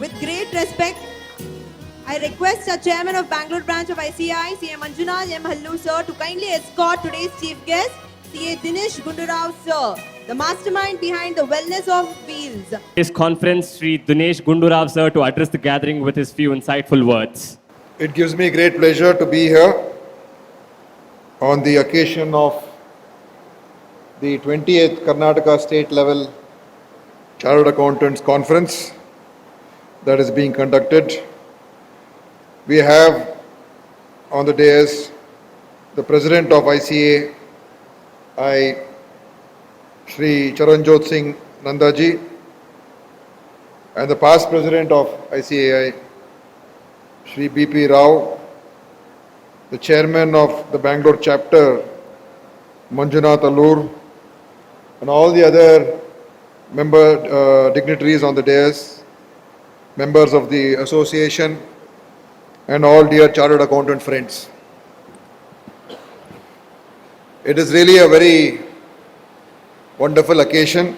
With great respect, I request our Chairman of Bangalore branch of ICI, CA Manjunath M. Hallu sir, to kindly escort today's chief guest, CA Dinesh Gundu sir, the mastermind behind the wellness of wheels. This conference, Sri Dinesh Gundu sir, to address the gathering with his few insightful words. It gives me great pleasure to be here on the occasion of the 20th Karnataka state level Chartered Accountants Conference that is being conducted. We have on the dais the President of ICA, Shri Charanjot Singh Nanda ji, and the past President of ICAI, Shri B.P. Rao, the Chairman of the Bangalore chapter, Manjunath Allur, and all the other dignitaries on the dais, members of the association, and all dear chartered accountant friends. It is really a very wonderful occasion,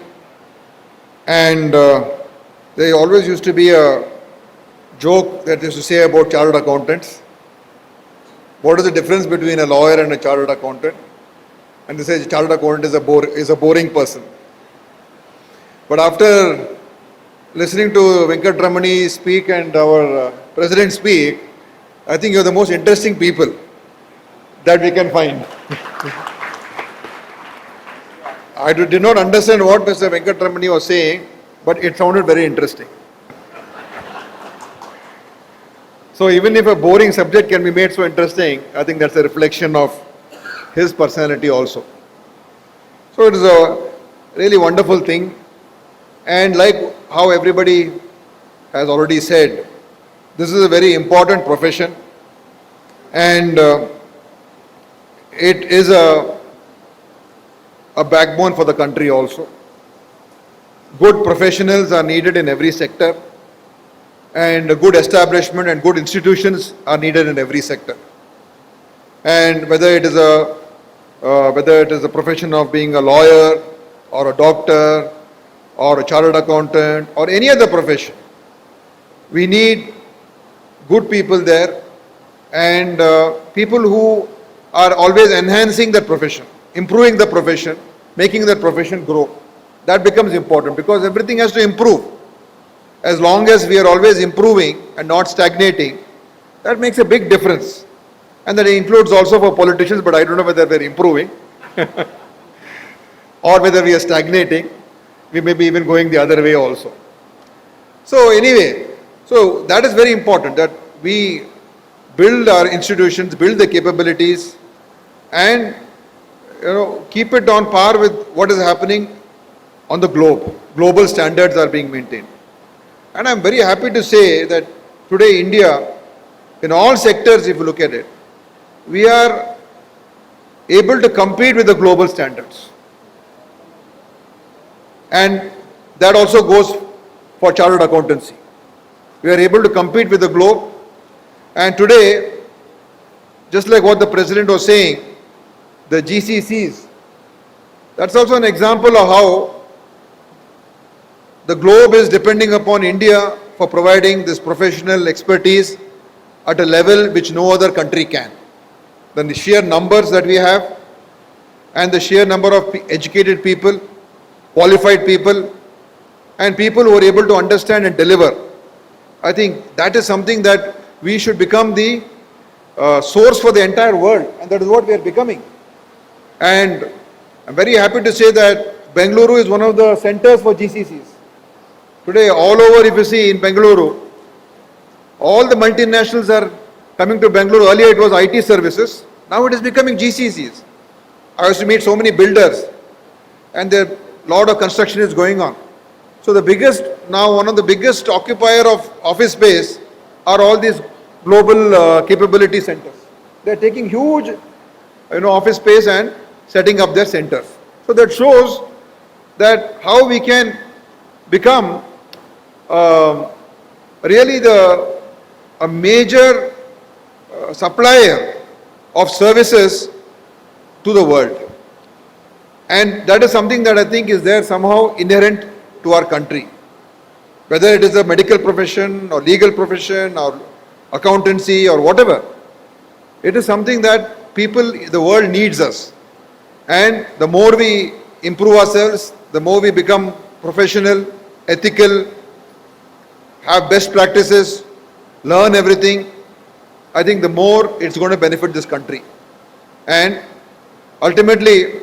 and there always used to be a joke that they used to say about chartered accountants. What is the difference between a lawyer and a chartered accountant? And they say a chartered accountant is a boring person. But after listening to Venkatramani speak and our president speak, I think you're the most interesting people that we can find. I did not understand what Mr. Venkatramani was saying, but it sounded very interesting. So even if a boring subject can be made so interesting, I think that's a reflection of his personality also. So it is a really wonderful thing. And like how everybody has already said, this is a very important profession, and it is a backbone for the country also. Good professionals are needed in every sector, and a good establishment and good institutions are needed in every sector. And whether it is a profession of being a lawyer or a doctor or a chartered accountant or any other profession, we need good people there, and people who are always enhancing that profession, improving the profession, making that profession grow. That becomes important because everything has to improve. As long as we are always improving and not stagnating, that makes a big difference. And that includes also for politicians, but I don't know whether we're improving or whether we are stagnating. We may be even going the other way also. So anyway, so that is very important, that we build our institutions, build the capabilities, and keep it on par with what is happening on the globe. Global standards are being maintained. And I'm very happy to say that today India, in all sectors if you look at it, we are able to compete with the global standards. And that also goes for chartered accountancy. We are able to compete with the globe. And today, just like what the President was saying, the GCCs, that's also an example of how the globe is depending upon India for providing this professional expertise at a level which no other country can. Then the sheer numbers that we have and the sheer number of educated people, qualified people, and people who are able to understand and deliver, I think that is something that we should become the source for the entire world, and that is what we are becoming. And I'm very happy to say that Bengaluru is one of the centers for GCCs. Today, all over, if you see in Bengaluru, all the multinationals are coming to Bengaluru. Earlier it was IT services, now it is becoming GCCs. I used to meet so many builders, and a lot of construction is going on. So one of the biggest occupier of office space are all these global capability centers. They are taking huge office space and setting up their centers. So that shows that how we can become really a major supplier of services to the world. And that is something that I think is there somehow inherent to our country. whether it is a medical profession or legal profession or accountancy or whatever. It is something that people, the world needs us. And the more we improve ourselves, the more we become professional, ethical, have best practices, learn everything, I think the more it's going to benefit this country. And ultimately,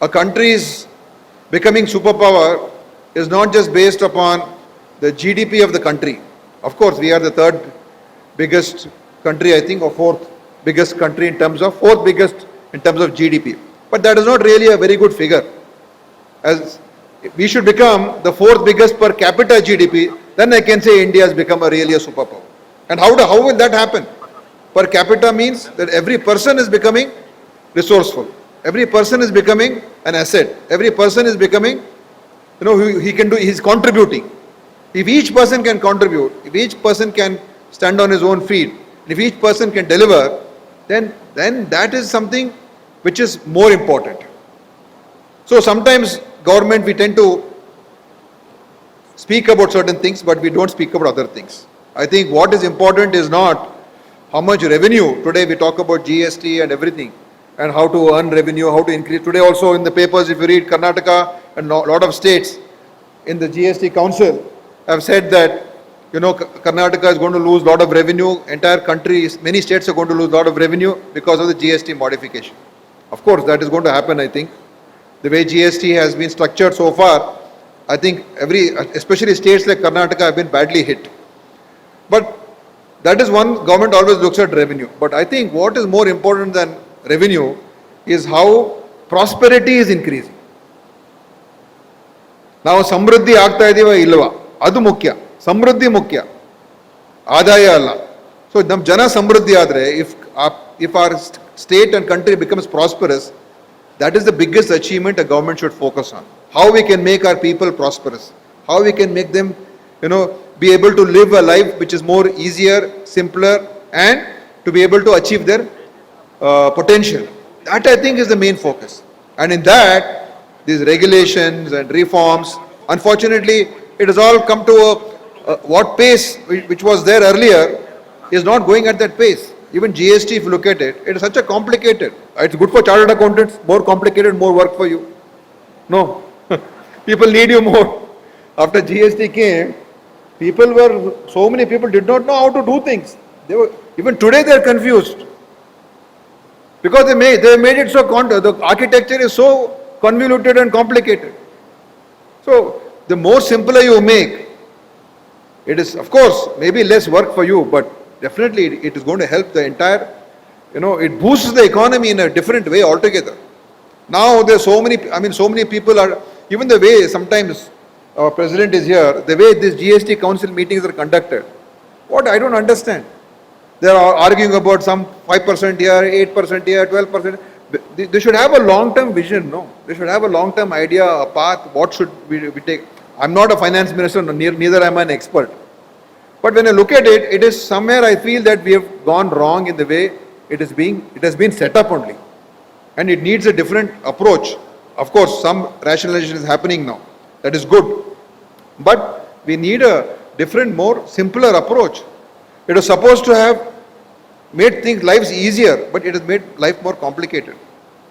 a country's becoming superpower is not just based upon the GDP of the country. Of course, we are the third biggest country, I think, or fourth biggest country in terms of, fourth biggest in terms of GDP. But that is not really a very good figure. As we should become the fourth biggest per capita GDP, then I can say India has become really a superpower. And how will that happen? Per capita means that every person is becoming resourceful. Every person is becoming an asset. Every person is becoming, he can do, he's contributing. If each person can contribute, if each person can stand on his own feet, if each person can deliver, then that is something which is more important. So sometimes government, we tend to speak about certain things, but we don't speak about other things. I think what is important is not how much revenue. Today we talk about GST and everything, and how to earn revenue, how to increase. Today also in the papers, if you read, Karnataka and a lot of states in the GST council have said that, Karnataka is going to lose a lot of revenue, entire country, many states are going to lose a lot of revenue because of the GST modification. Of course, that is going to happen, I think. The way GST has been structured so far, I think especially states like Karnataka have been badly hit. But that is one, government always looks at revenue. But I think what is more important than revenue is how prosperity is increasing. Now, samruddhi aagta idiva ilva, adu mukhya. Samruddhi mukhya. Adaya alla. So, nam jana samruddhi adre, if our state and country becomes prosperous, that is the biggest achievement a government should focus on. How we can make our people prosperous. How we can make them, be able to live a life which is more easier, simpler, and to be able to achieve their potential. That I think is the main focus. And in that, these regulations and reforms, unfortunately, it has all come to what pace which was there earlier is not going at that pace. Even GST, if you look at it, it is such a complicated. It's good for chartered accountants, more complicated, more work for you. No, people need you more. After GST came, so many people did not know how to do things. Even today they are confused. Because they made it so, the architecture is so convoluted and complicated. So, the more simpler you make, it is, of course, maybe less work for you, but definitely it is going to help the entire, it boosts the economy in a different way altogether. Now there are so many people are, even the way sometimes our president is here, the way these GST council meetings are conducted, what I don't understand. They are arguing about some 5% here, 8% here, 12%. They should have a long-term vision, no? They should have a long-term idea, a path, what should we take. I'm not a finance minister, neither am I an expert. But when I look at it, it is somewhere I feel that we have gone wrong in the way it has been set up only. And it needs a different approach. Of course, some rationalization is happening now. That is good. But we need a different, more simpler approach. It was supposed to have made lives easier, but it has made life more complicated.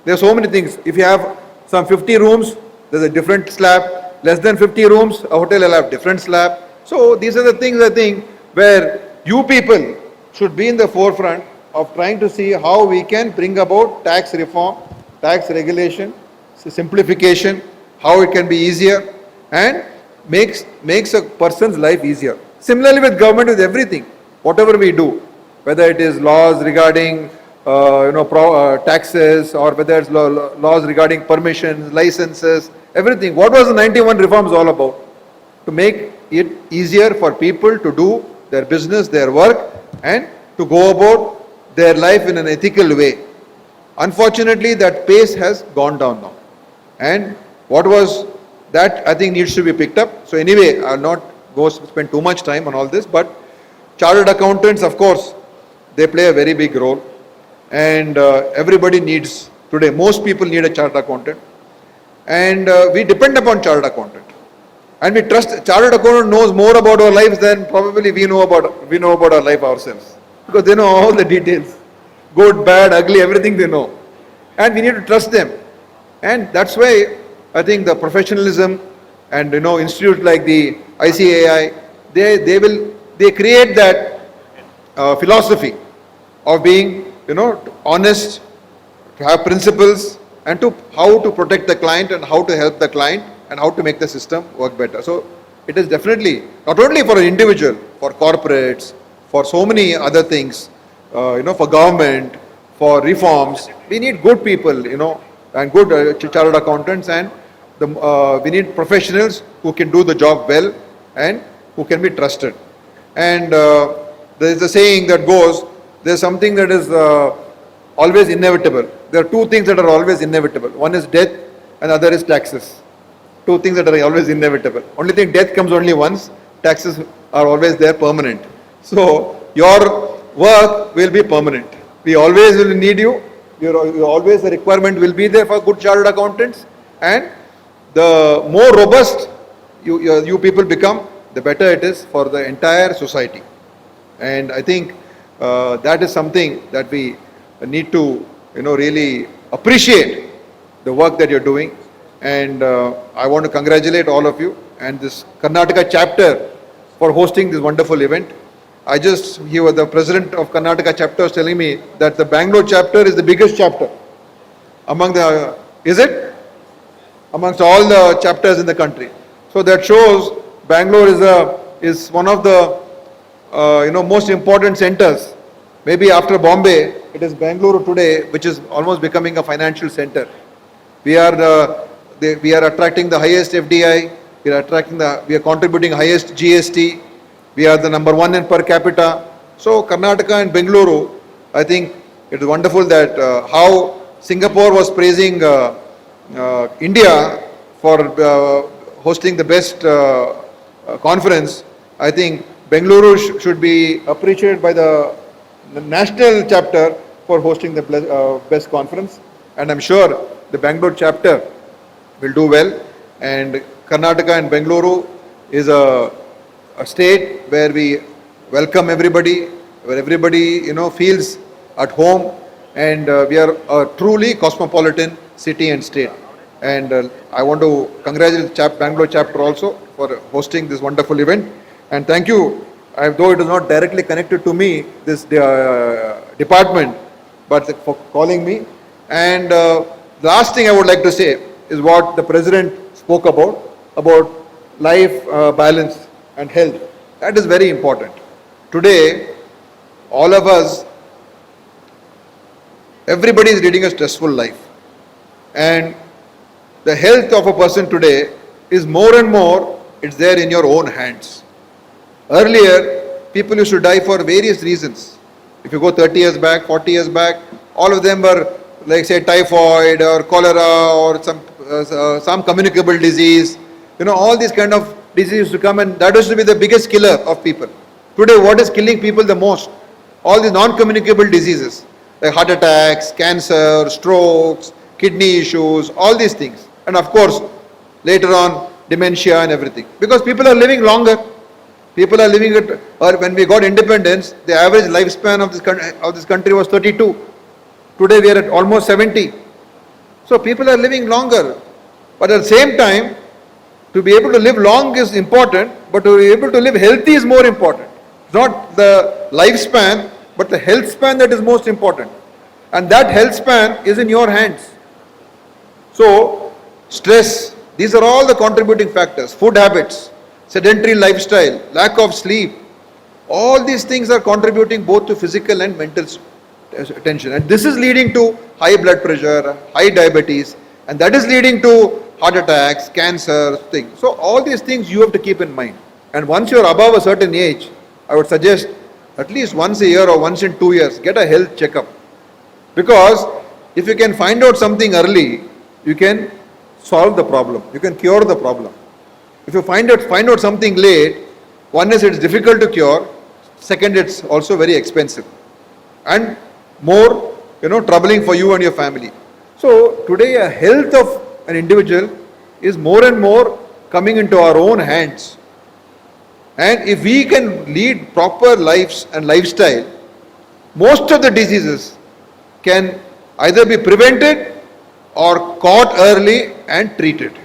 There are so many things. If you have some 50 rooms, there's a different slab. Less than 50 rooms, a hotel will have different slab. So these are the things I think where you people should be in the forefront of trying to see how we can bring about tax reform, tax regulation, simplification, how it can be easier and makes a person's life easier. Similarly with government, with everything, whatever we do, whether it is laws regarding taxes or whether it's laws regarding permissions, licenses, everything. What was the 91 reforms all about? To make it easier for people to do their business, their work, and to go about their life in an ethical way. Unfortunately, that pace has gone down now. And what was that, I think, needs to be picked up. So anyway, I'll not spend too much time on all this, but chartered accountants, of course, they play a very big role. And everybody needs, today, most people need a chartered accountant. And we depend upon chartered accountant. And we trust, chartered accountant knows more about our lives than probably we know about our life ourselves. Because they know all the details. Good, bad, ugly, everything they know. And we need to trust them. And that's why I think the professionalism and institutes like the ICAI, they create that philosophy of being honest, to have principles, and to how to protect the client and how to help the client and how to make the system work better. So it is definitely not only for an individual, for corporates, for so many other things, for government, for reforms. We need good people, and good chartered accountants, and we need professionals who can do the job well and who can be trusted. And there is a saying that goes, there is something that is always inevitable. There are two things that are always inevitable. One is death and other is taxes. Two things that are always inevitable. Only thing, death comes only once, taxes are always there permanent. So your work will be permanent. We always will need you. Always the requirement will be there for good chartered accountants, and the more robust you people become, the better it is for the entire society. And I think that is something that we need to really appreciate the work that you're doing. And I want to congratulate all of you and this Karnataka chapter for hosting this wonderful event. The president of Karnataka chapter was telling me that the Bangalore chapter is the biggest chapter amongst all the chapters in the country. So that shows Bangalore is one of the most important centers. Maybe after Bombay, it is Bangalore today, which is almost becoming a financial center. We are attracting the highest FDI. We are contributing highest GST. We are the number one in per capita. So Karnataka and Bengaluru, I think it is wonderful that how Singapore was praising India for hosting the best conference. I think Bengaluru should be appreciated by the national chapter for hosting the best conference. And I'm sure the Bangalore chapter will do well. And Karnataka and Bengaluru is a state where we welcome everybody, where everybody feels at home, and we are a truly cosmopolitan city and state. And I want to congratulate Bangalore chapter also for hosting this wonderful event. And thank you, though it is not directly connected to me, this department, but for calling me. And the last thing I would like to say is what the president spoke about life balance and health. That is very important. Today, all of us, everybody is leading a stressful life. And the health of a person today is more and more, it's there in your own hands. Earlier, people used to die for various reasons. If you go 30 years back, 40 years back, all of them were like say typhoid or cholera or some communicable disease. All these kind of diseases used to come, and that used to be the biggest killer of people. Today, what is killing people the most? All these non-communicable diseases like heart attacks, cancer, strokes, kidney issues, all these things. And of course, later on, dementia and everything. Because people are living longer. People are living or when we got independence, the average lifespan of this country was 32. Today we are at almost 70. So people are living longer. But at the same time, to be able to live long is important, but to be able to live healthy is more important. Not the lifespan, but the health span that is most important. And that health span is in your hands. So, stress, these are all the contributing factors. Food habits, sedentary lifestyle, lack of sleep, all these things are contributing both to physical and mental tension. And this is leading to high blood pressure, high diabetes, and that is leading to heart attacks, cancer, things. So all these things you have to keep in mind. And once you are above a certain age, I would suggest at least once a year or once in 2 years, get a health checkup. Because if you can find out something early, you can solve the problem. You can cure the problem. If you find out something late, one is it's difficult to cure. Second, it's also very expensive and more, troubling for you and your family. So today, a health of an individual is more and more coming into our own hands. And if we can lead proper lives and lifestyle, most of the diseases can either be prevented or caught early and treated.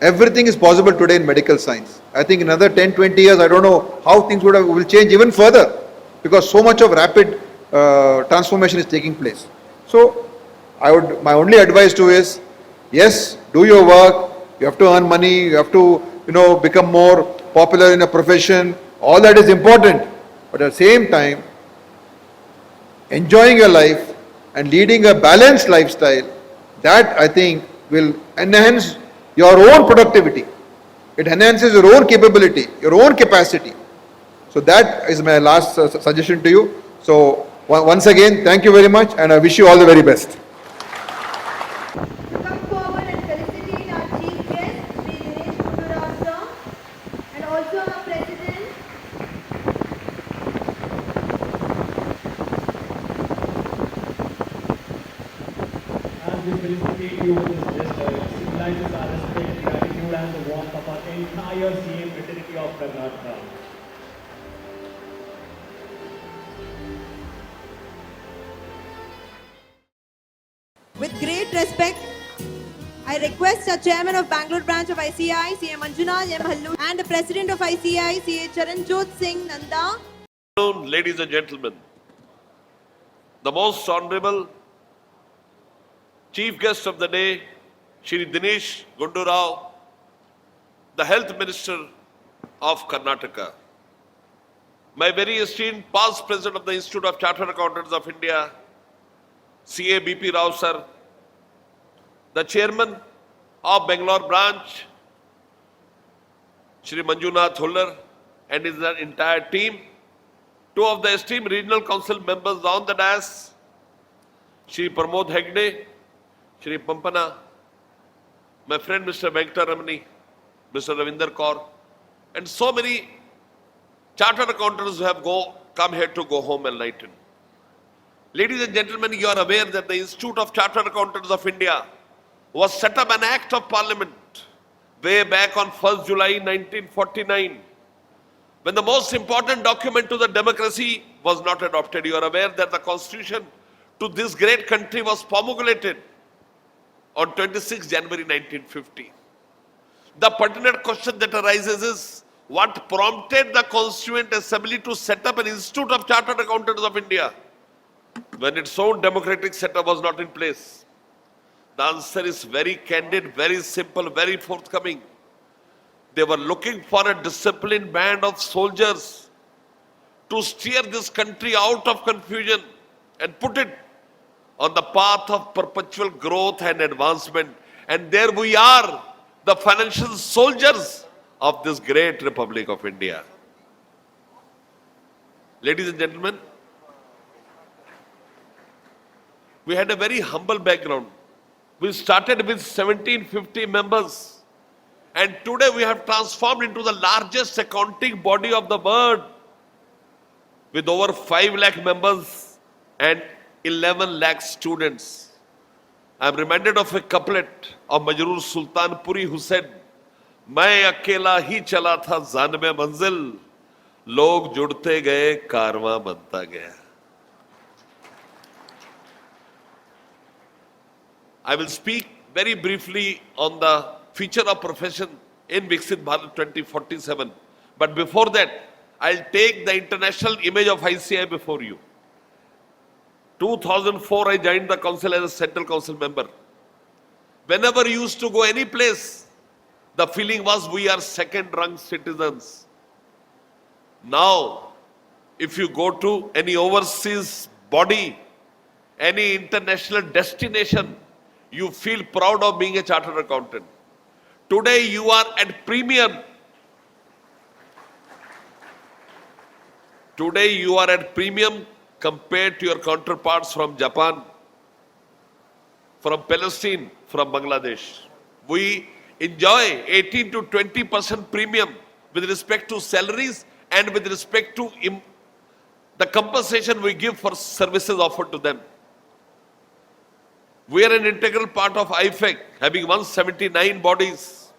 Everything is possible today in medical science. I think in another 10, 20 years, I don't know how things will change even further, because so much of rapid transformation is taking place. So, my only advice to is, yes, do your work. You have to earn money. You have to, become more popular in a profession. All that is important. But at the same time, enjoying your life and leading a balanced lifestyle, that I think will enhance your own productivity. It enhances your own capability, your own capacity. So that is my last suggestion to you. So once again, thank you very much, and I wish you all the very best. To come forward and felicitate our chief guest, Sri Dinesh Gundu sir, and also our president. As we felicitate you with this gesture, it symbolizes our respect, gratitude and the warmth of our entire CM fraternity of Karnataka. With great respect, I request the chairman of Bangalore branch of ICI, CA Manjunath M. Hallu, and the president of ICI, CA Charanjot Singh, Nanda. Good afternoon, ladies and gentlemen. The most honorable chief guest of the day, Shri Dinesh Gundu, the health minister of Karnataka. My very esteemed past president of the Institute of Chartered Accountants of India, CA BP Rao sir, the chairman of Bangalore branch, Shri Manjunath Huller, and his entire team, two of the esteemed regional council members on the dais, Shri Pramod Hegde, Shri Pampana, my friend Mr. Venkataramani, Mr. Ravinder Kaur, and so many chartered accountants who have come here to go home enlightened. Ladies and gentlemen, you are aware that the Institute of Chartered Accountants of India was set up an Act of Parliament way back on 1st July 1949, when the most important document to the democracy was not adopted. You are aware that the Constitution to this great country was promulgated on 26 January 1950. The pertinent question that arises is, what prompted the Constituent Assembly to set up an Institute of Chartered Accountants of India when its own democratic setup was not in place? The answer is very candid, very simple, very forthcoming. They were looking for a disciplined band of soldiers to steer this country out of confusion and put it on the path of perpetual growth and advancement. And there we are, the financial soldiers of this great Republic of India. Ladies and gentlemen, we had a very humble background. We started with 1750 members, and today we have transformed into the largest accounting body of the world with over 5 lakh members and 11 lakh students. I am reminded of a couplet of Majroor Sultanpuri who said, "मैं अकेला ही चला था जानबे मंजिल, लोग जुड़ते गए कारवां बनता गया." I will speak very briefly on the future of profession in Viksit Bharat 2047. But before that, I'll take the international image of ICI before you. 2004, I joined the council as a central council member. Whenever I used to go any place, the feeling was we are second-rung citizens. Now, if you go to any overseas body, any international destination, you feel proud of being a chartered accountant. Today you are at premium. Today you are at premium compared to your counterparts from Japan, from Palestine, from Bangladesh. We enjoy 18 to 20% premium with respect to salaries and with respect to the compensation we give for services offered to them. We are an integral part of IFEC, having 179 bodies.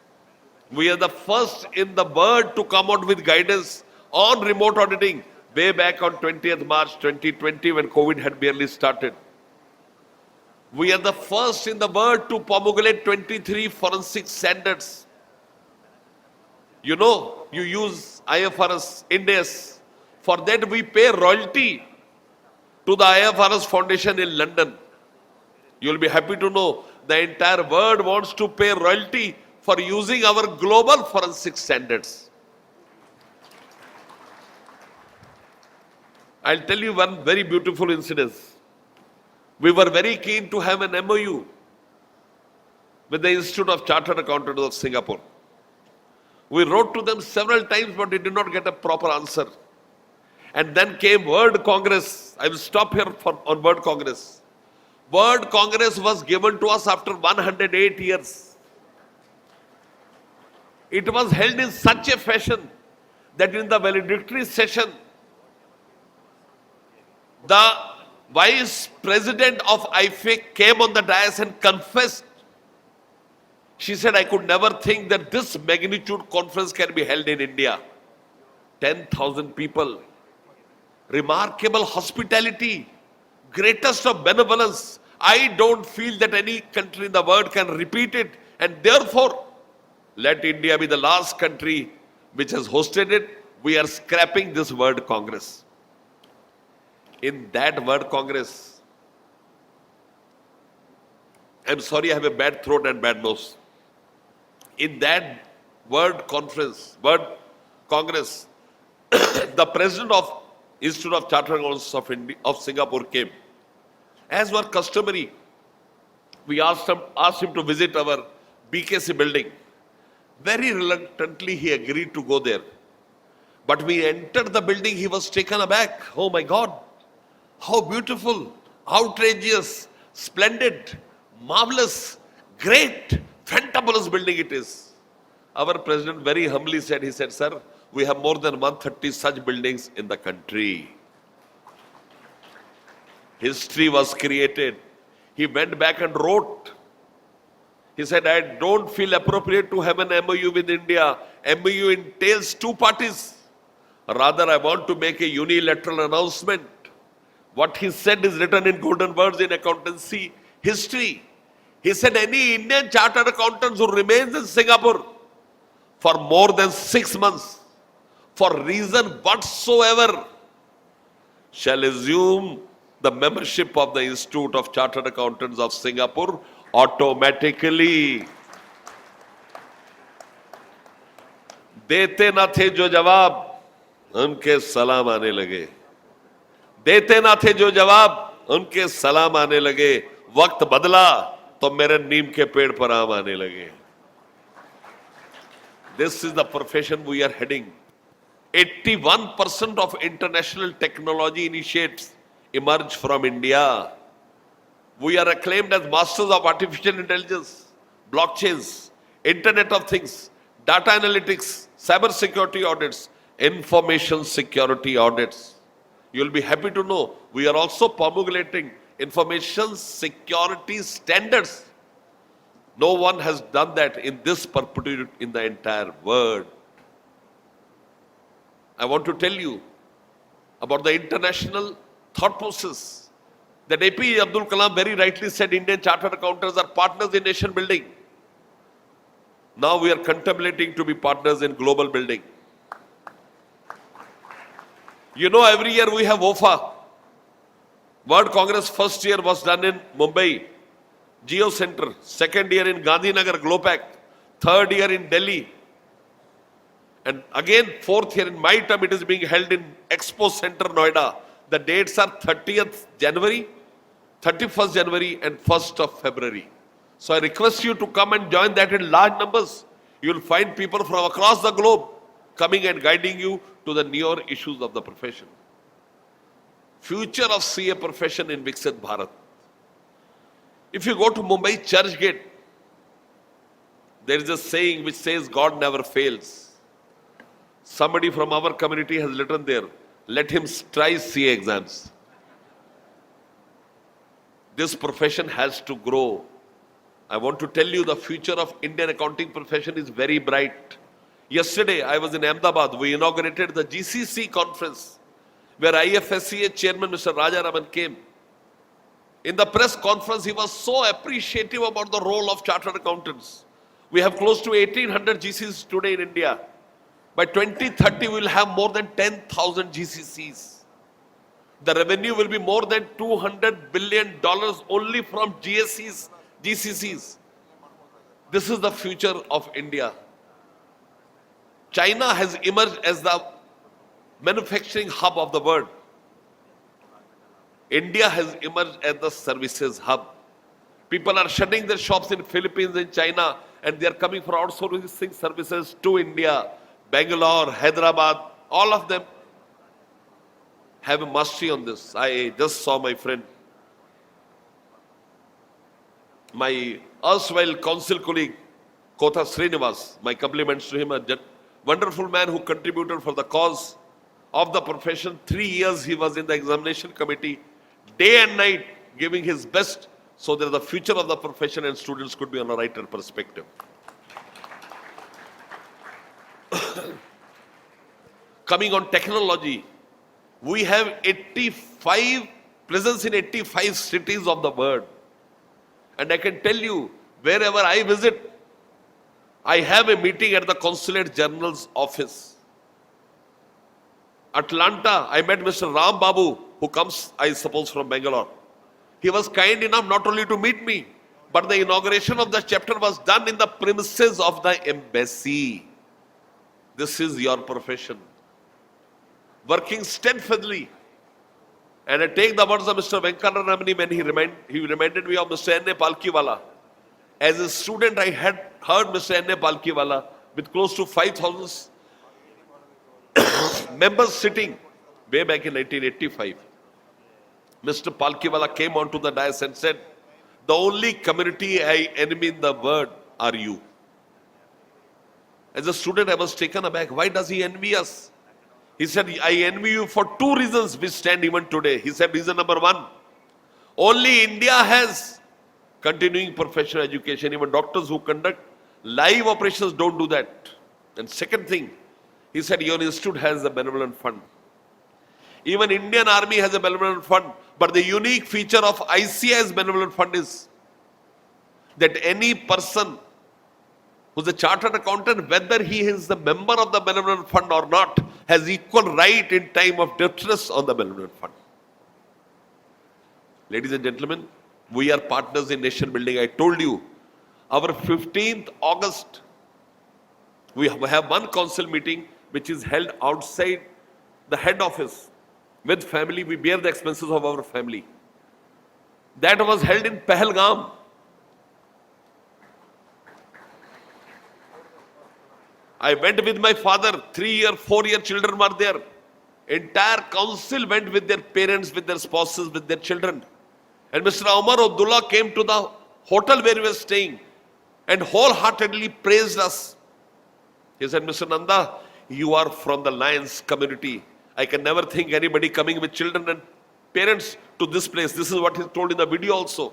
We are the first in the world to come out with guidance on remote auditing way back on 20th March 2020 when COVID had barely started. We are the first in the world to promulgate 23 forensic standards. You know, you use IFRS, Ind AS. For that we pay royalty to the IFRS Foundation in London. You'll be happy to know the entire world wants to pay royalty for using our global forensic standards. I'll tell you one very beautiful incident. We were very keen to have an MOU with the Institute of Chartered Accountants of Singapore. We wrote to them several times, but we did not get a proper answer. And then came World Congress. I will stop here on World Congress. World Congress was given to us after 108 years. It was held in such a fashion that in the valedictory session, the Vice President of IFIC came on the dais and confessed. She said, I could never think that this magnitude conference can be held in India. 10,000 people. Remarkable hospitality. Greatest of benevolence. I don't feel that any country in the world can repeat it. And therefore, let India be the last country which has hosted it. We are scrapping this World Congress. In that World Congress, I'm sorry, I have a bad throat and bad nose. In that World Congress, the president of Institute of Chartered Accountants of Singapore came. As was customary, we asked him to visit our BKC building. Very reluctantly, he agreed to go there. But we entered the building, he was taken aback. Oh my God, how beautiful, outrageous, splendid, marvelous, great, fantabulous building it is. Our president very humbly said, he said, sir, we have more than 130 such buildings in the country. History was created. He went back and wrote. He said, I don't feel appropriate to have an MOU with India. MOU entails two parties. Rather, I want to make a unilateral announcement. What he said is written in golden words in accountancy history. He said, any Indian chartered accountant who remains in Singapore for more than 6 months, for reason whatsoever, shall assume the membership of the Institute of Chartered Accountants of Singapore automatically. देते ना थे जो जवाब, उनके सलाम आने लगे. देते ना थे जो जवाब, उनके सलाम आने लगे. वक्त बदला तो मेरे नीम के पेड़ पर आम आने लगे. This is the profession we are heading. 81% of international technology initiates emerge from India. We are acclaimed as masters of artificial intelligence, blockchains, Internet of Things, data analytics, cyber security audits, information security audits. You'll be happy to know we are also promulgating information security standards. No one has done that in this perpetuity in the entire world. I want to tell you about the international thought process that APJ Abdul Kalam very rightly said Indian chartered accountants are partners in nation building. Now we are contemplating to be partners in global building. You know, every year we have WOFA. World Congress first year was done in Mumbai, Geo Center. Second year in Gandhinagar, Glopac. Third year in Delhi. And again, fourth year in my term, it is being held in Expo Center, Noida. The dates are 30th January, 31st January and 1st of February. So I request you to come and join that in large numbers. You will find people from across the globe coming and guiding you to the newer issues of the profession. Future of CA profession in Viksit Bharat. If you go to Mumbai Church Gate, there is a saying which says God never fails. Somebody from our community has written there, let him try CA exams. This profession has to grow. I want to tell you the future of Indian accounting profession is very bright. Yesterday, I was in Ahmedabad. We inaugurated the GCC conference where IFSCA chairman Mr. Rajaraman came. In the press conference, he was so appreciative about the role of chartered accountants. We have close to 1800 GCCs today in India. By 2030, we will have more than 10,000 GCCs. The revenue will be more than $200 billion only from GCCs. This is the future of India. China has emerged as the manufacturing hub of the world. India has emerged as the services hub. People are shutting their shops in Philippines and China, and they are coming for outsourcing services to India. Bangalore, Hyderabad, all of them have a mastery on this. I just saw my friend, my erstwhile council colleague, Kotha Srinivas. My compliments to him, a wonderful man who contributed for the cause of the profession. 3 years he was in the examination committee, day and night, giving his best so that the future of the profession and students could be on a righter perspective. Coming on technology, we have 85 presence in 85 cities of the world. And I can tell you, wherever I visit, I have a meeting at the Consulate General's office. Atlanta, I met Mr. Ram Babu, who comes, I suppose, from Bangalore. He was kind enough not only to meet me, but the inauguration of the chapter was done in the premises of the embassy. This is your profession. Working steadfastly. And I take the words of Mr. Venkataramani when he reminded me of Mr. N.A. Palkiwala. As a student, I had heard Mr. N.A. Palkiwala with close to 5,000 members sitting way back in 1985. Mr. Palkiwala came onto the dais and said, "The only community I envy in the world are you." As a student, I was taken aback. Why does he envy us? He said, "I envy you for 2 reasons which stand even today." He said, reason number 1, only India has continuing professional education. Even doctors who conduct live operations don't do that. And second thing, he said, your institute has a benevolent fund. Even Indian Army has a benevolent fund. But the unique feature of ICI's benevolent fund is that any person who's a chartered accountant, whether he is the member of the benevolent fund or not, has equal right in time of distress on the benevolent fund. Ladies and gentlemen, we are partners in nation building. I told you, our 15th August, we have one council meeting which is held outside the head office. With family, we bear the expenses of our family. That was held in Pahalgam. I went with my father, 3-year, 4-year children were there. Entire council went with their parents, with their spouses, with their children. And Mr. Umar Abdullah came to the hotel where we were staying and wholeheartedly praised us. He said, Mr. Nanda, you are from the Lions community. I can never think anybody coming with children and parents to this place. This is what he told in the video also.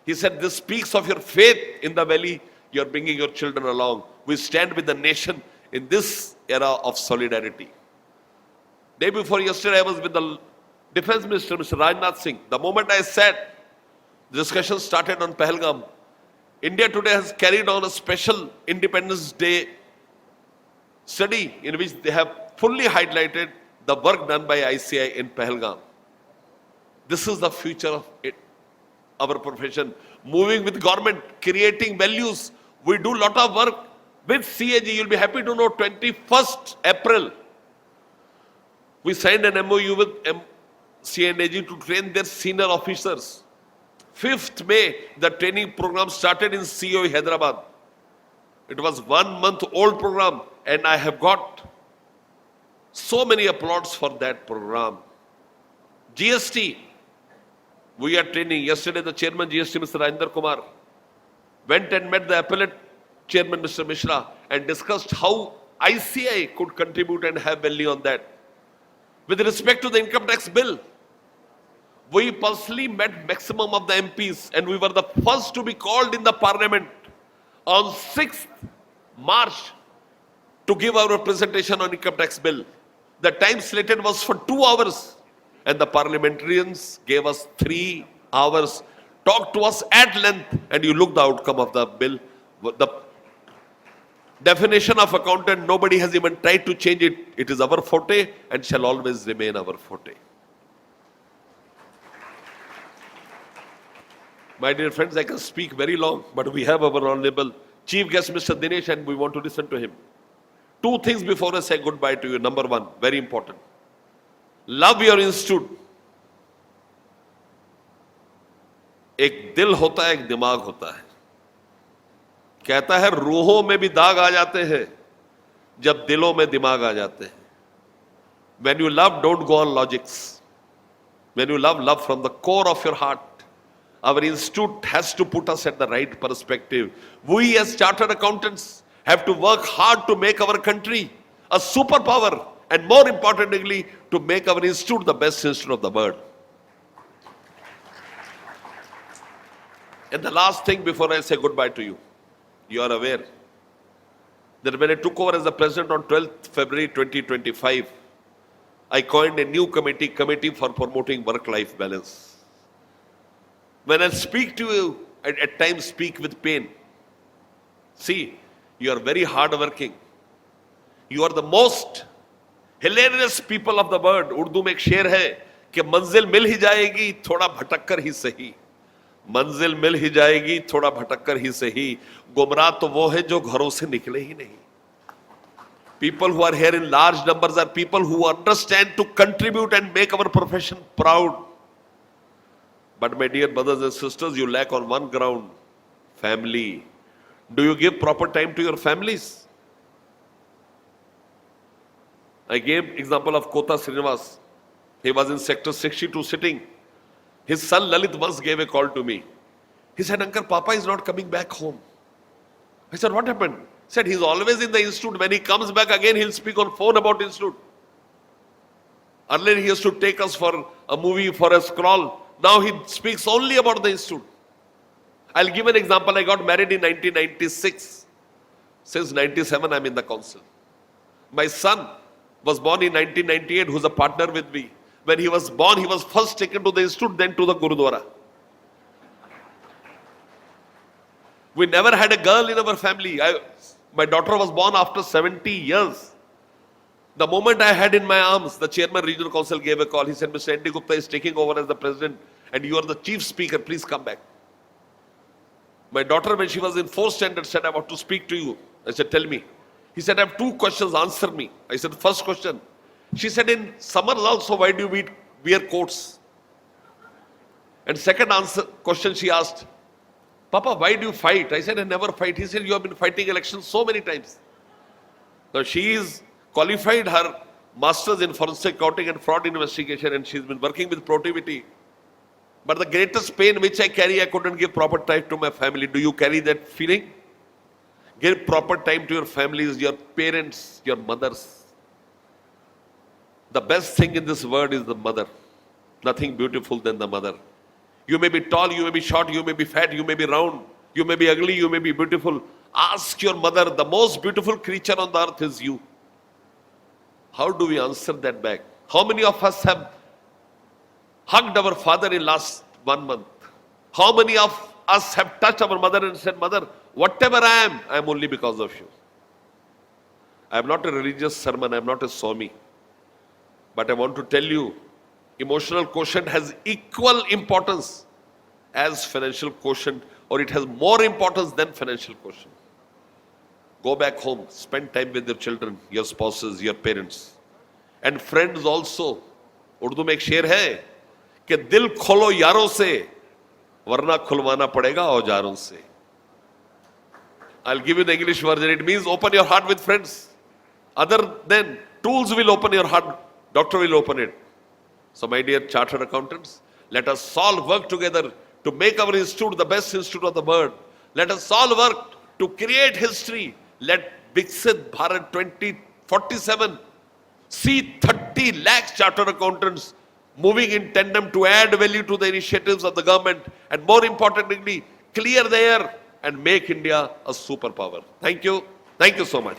He said, this speaks of your faith in the valley. You are bringing your children along. We stand with the nation in this era of solidarity. Day before yesterday, I was with the Defense Minister, Mr. Rajnath Singh. The moment I sat, the discussion started on Pahalgam. India today has carried on a special Independence Day study in which they have fully highlighted the work done by ICI in Pahalgam. This is the future of it, our profession. Moving with government, creating values. We do a lot of work with CAG. You'll be happy to know 21st April, we signed an MOU with CNAG to train their senior officers. 5th May, the training program started in COE Hyderabad. It was 1-month-old program, and I have got so many applauds for that program. GST, we are training. Yesterday, the chairman GST, Mr. Rajendra Kumar, went and met the appellate chairman, Mr. Mishra, and discussed how ICI could contribute and have value on that. With respect to the income tax bill, We personally met maximum of the MPs and we were the first to be called in the parliament on 6th March to give our presentation on income tax bill. The time slated was for 2 hours and the parliamentarians gave us 3 hours, talked to us at length, and you look the outcome of the bill. The definition of accountant, nobody has even tried to change it. It is our forte and shall always remain our forte. My dear friends, I can speak very long, but we have our honorable chief guest, Mr. Dinesh, and we want to listen to him. 2 things before I say goodbye to you. Number 1, very important. Love your institute. एक दिल होता है, एक दिमाग होता है. कहता है रूहों में भी दाग आ जाते हैं जब दिलों में दिमाग आ जाते हैं. When you love, don't go on logics. When you love, love from the core of your heart. Our institute has to put us at the right perspective. We as chartered accountants have to work hard to make our country a superpower, and more importantly, to make our institute the best institute of the world. And the last thing before I say goodbye to you, you are aware that when I took over as the president on 12th February 2025, I coined a new committee for promoting work-life balance. When I speak to you, I at times speak with pain. See, you are very hardworking. You are the most hilarious people of the world. Urdu में एक शेर है कि मंजिल मिल ही जाएगी थोड़ा भटक कर ही सही. मंजिल मिल ही जाएगी थोड़ा भटक कर ही सही. गुमराह तो वो है जो घरों से निकले ही नहीं. People who are here in large numbers are people who understand to contribute and make our profession proud. But my dear brothers and sisters, you lack on one ground: family. Do you give proper time to your families? I gave example of Kota Srinivas. He was in sector 62 sitting. His son Lalit once gave a call to me. He said, "Uncle, Papa is not coming back home." I said, "What happened?" He said, "He's always in the institute. When he comes back again, he'll speak on phone about institute. Earlier he used to take us for a movie, for a scroll. Now he speaks only about the institute." I'll give an example. I got married in 1996. Since 97, I'm in the council. My son was born in 1998, who's a partner with me. When he was born, he was first taken to the institute, then to the Gurudwara. We never had a girl in our family. My daughter was born after 70 years. The moment I had in my arms, the chairman regional council gave a call. He said, "Mr. N.D. Gupta is taking over as the president and you are the chief speaker. Please come back." My daughter, when she was in 4th standard, said, "I want to speak to you." I said, "Tell me." He said, "I have 2 questions. Answer me." I said, "First question." She said, "In summers also, why do you wear coats?" And second question she asked, "Papa, why do you fight?" I said, "I never fight." He said, "You have been fighting elections so many times." Now she is qualified her master's in forensic accounting and fraud investigation, and she's been working with productivity. But the greatest pain which I carry, I couldn't give proper time to my family. Do you carry that feeling? Give proper time to your families, your parents, your mothers. The best thing in this world is the mother. Nothing beautiful than the mother. You may be tall, you may be short, you may be fat, you may be round, you may be ugly, you may be beautiful. Ask your mother, the most beautiful creature on the earth is you. How do we answer that back? How many of us have hugged our father in last 1 month? How many of us have touched our mother and said, "Mother, whatever I am only because of you." I am not a religious sermon, I am not a Swami. But I want to tell you, emotional quotient has equal importance as financial quotient, or it has more importance than financial quotient. Go back home, spend time with your children, your spouses, your parents, and friends also. Urdu में एक शेर है कि दिल खोलो यारों से वरना खुलवाना पड़ेगा औजारों से. I'll give you the English version. It means open your heart with friends. Other than tools will open your heart, doctor will open it. So my dear chartered accountants, let us all work together to make our institute the best institute of the world. Let us all work to create history. Let Viksit Bharat 2047 see 30 lakhs chartered accountants moving in tandem to add value to the initiatives of the government, and more importantly, clear the air and make India a superpower. Thank you. Thank you so much.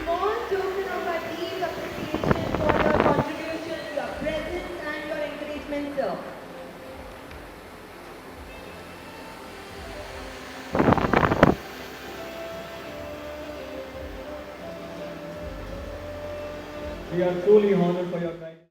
Small token of our deep appreciation for your contribution, your presence and your encouragement, sir. We are truly honored for your kind.